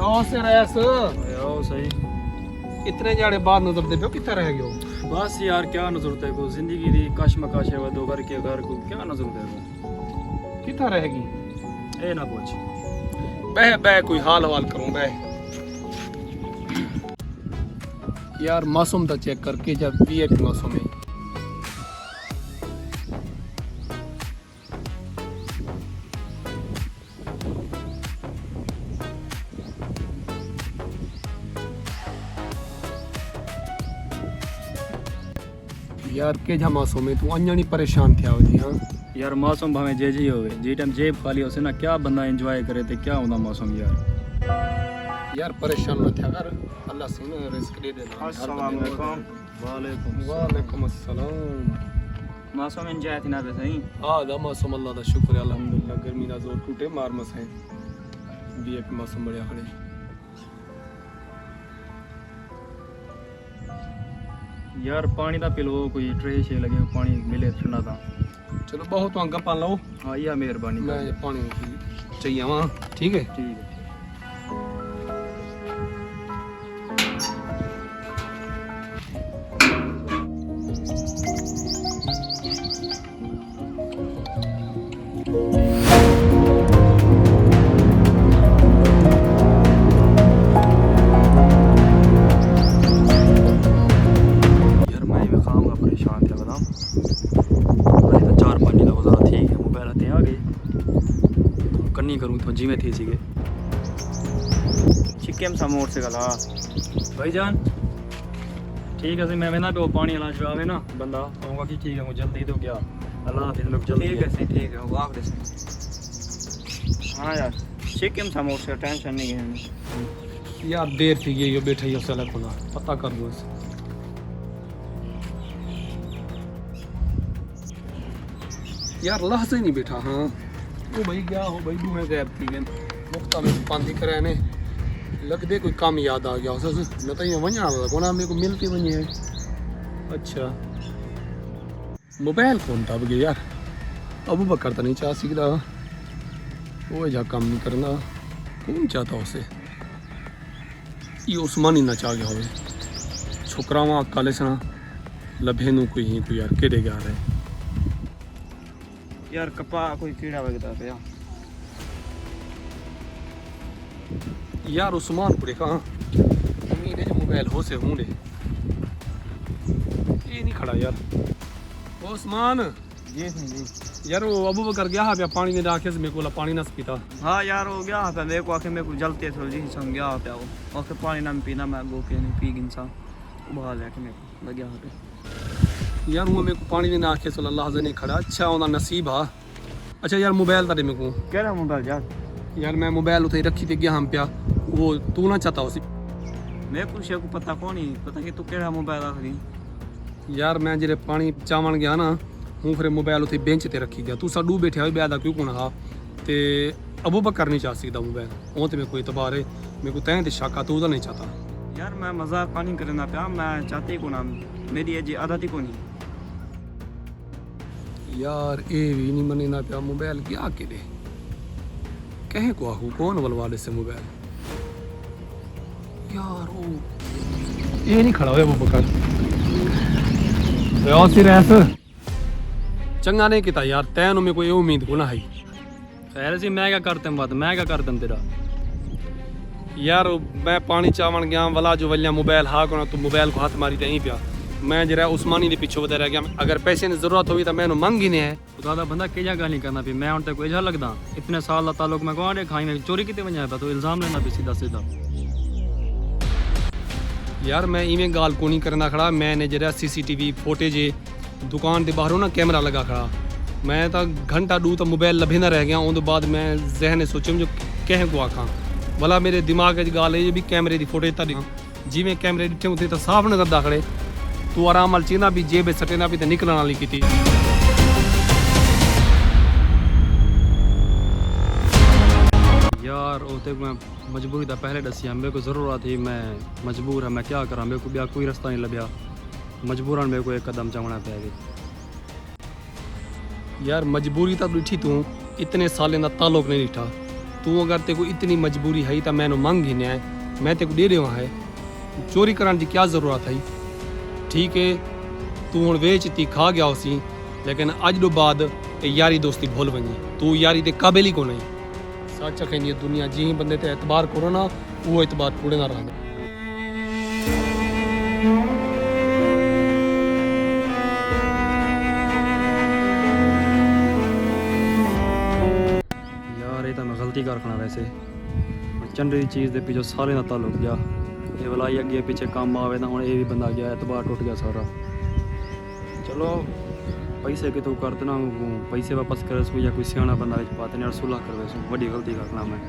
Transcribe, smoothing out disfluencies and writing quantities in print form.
आओ से रैस आओ सही। इतने जाड़े बाद नजर दे कितना रह गयो? बस यार क्या नजर तेरे को, जिंदगी दी कशमकश है वो दो घर के घर को क्या नजर तेरे को, कितना रहेगी? ए ना पूछ। बह बह कोई हाल हवाल करूं बह। यार मौसम तो चेक करके जब भी एक मौसम है यार के जा मौसम है तू अंजनी परेशान थिया होती हां यार मौसम भावे जे जी होवे जी टाइम जेब खाली होसे ना क्या बंदा एंजॉय करे ते क्या होता मौसम यार। यार परेशान मत थिया कर, अल्लाह सीने रिस्क दे देना। अस्सलाम वालेकुम। वालेकुम अस्सलाम। मौसम एंजॉय थी ना बे सही। हां दा मौसम अल्लाह दा शुक्र है अल्हम्दुलिल्लाह, गर्मी दा जोर टूटे मार मस है भी एक मौसम बढ़िया खड़े। यार पानी दा पी लो, कोई ट्रे शे लगे पानी मिले ठंडा दा। चलो बहुत वहां गप्पा लो। हां या मेहरबानी मैं ये पानी चाहिए वहां, ठीक है? ठीक है। करूँ तो जी में थी सीगे चिक्केम सा मोड़ से गला भाईजान ठीक है मैं ना पे पानी वाला जो आवे ना बंदा कहूँगा कि ठीक है मुझे जल्दी तो क्या अल्लाह हाफिज़ लोग जल्दी ठीक है सही ठीक है वाह दे। हाँ यार चिक्केम सा मोड़ से टेंशन नहीं है यार देर थी ये बैठे ही सला खुला पता कर दो इसे। यार लहजे नहीं बैठा। हाँ वो भाई गया हो भाई दूहे गैब थी गए मुफ्ता में पानी करे ने लग दे कोई काम याद आ गया उस न तो ये वणा कोना मेरे को मिलती वणी है। अच्छा मोबाइल फोन था बगे यार अबू बकर तो नहीं चाह सीखता वो जा काम नहीं करना कौन चाहता उसे ये उस्मानी ना चाह गया हो छोकरा वहाँ काले सना लभे नू कोई यार केड़े गया रहे यार कपा कोई कीड़ा वगैरह पे यार उस्मान को देखा मेरे जो मोबाइल हो से हूँ रे ये नहीं खड़ा यार ओ उस्मान जी जी यार वो अबू बकर गया है पानी ने डाके से मेरे को पानी ना पीता। हाँ यार हो गया है मेरे को आके मेरे को जलते थोड़ी जी संग गया पे वो ओके पानी ना पीना मैं गो के नहीं पी इंसान बहाल है कि मेरे को लग गया पे यार वो मेरे को पानी ने आखे सल्लल्लाहु अलैहि नहीं खड़ा अच्छा होना नसीब हा। अच्छा यार मोबाइल तारे मेरे को कह रहा मोबाइल यार मैं मोबाइल उते रखी थी गया हम पे वो तू ना चाहता उसी मैं कुछ को पता कौन ही पता कि तू केड़ा मोबाइल आखरी यार मैं जेरे पानी चावन गया ना हूँ फिर मोबाइल उते बेंच ते रखी गया तू साडू बैठे हो ब्याह दा क्यों कोना हा ते अबू बकर नहीं चाह सकदा मोबाइल ओ ते मेरे को इतबार है मेरे को तैं ते शक तू तो नहीं चाहता। यार मैं मजाक नहीं करना पिया मैं चाहती को ना मेरी ये आदत ही को नहीं यार ए भी नहीं मने ना पिया मोबाइल क्या के दे कहे को आहू कौन वलवाले से मोबाइल यार ओ ये नहीं खड़ा हुआ बकर रे सी रहस चंगा नहीं किता यार तैन में कोई उम्मीद को ना है खैर जी मैं क्या करते बात मैं क्या करता तेरा यार मैं पानी चावन गया वाला जो वलिया मोबाइल हा को तू मोबाइल को हाथ मारी नहीं पिया मैं जरा उस्मानी के पीछे बता रह गया अगर पैसे की जरूरत हुई तो मैंने मंग ही नहीं है खुदा बंदा क्या गल नहीं करना पी मैं उन तक कोई लगदा इतने साल का ताल्लुक मैं कौन खाई में चोरी कितने वजह तो इल्जाम लेना पी सीधा सीधा यार मैं इवें गाल को नहीं करना खड़ा मैंने जरा CCTV फुटेज दुकान के बाहरों ना कैमरा लगा खड़ा मैं तो घंटा दू तो मोबाइल लभे ना रह गया उन बाद मैं जहन सोचे जो कह को आखा भला मेरे दिमाग गाल है भी कैमरे की फुटेज तो जिमें कैमरे डिठे उते तो साफ नजर दाखड़े तू आराम नाल चीना भी जेब सटेना भी तो निकलने वाली की यार उते मैं मजबूरी था पहले दसिया मेरे को ज़रूरत थी मैं मजबूर है मैं क्या करा मेरे को भी कोई रास्ता नहीं लभ्या मजबूरन मेरे को एक कदम चवना पे गई यार मजबूरी तो डिठी तू इतने साल का ताल्लुक नहीं डिठा तू अगर ते को इतनी मजबूरी है तो मैंने मंग ही है, मैं ते को दे देवा है। चोरी करने की क्या ज़रूरत है? ठीक है तू हुण वेच ती खा गया उसी, लेकिन अज तो बाद यारी दोस्ती भूल वही, तू यारी ते काबिल ही को नहीं। सच कहनी दुनिया जी बंदे ते एतबार करो ना, वो एतबार पूरे ना रहंदा। यार ये तो मैं गलती कर खड़ा वैसे, चंडी चीज़ के पीछे सारे का ताल्लुक गया, ये भलाई अगे पीछे काम आवे ना, हुण ये भी बंदा गया, एतबार टूट गया सारा। चलो पैसे कि तू कर देना, पैसे वापस करे सू या कोई सियाना बंदा पाते नहीं, सुलह करवे सू, बड़ी गलती कर खड़ा मैं।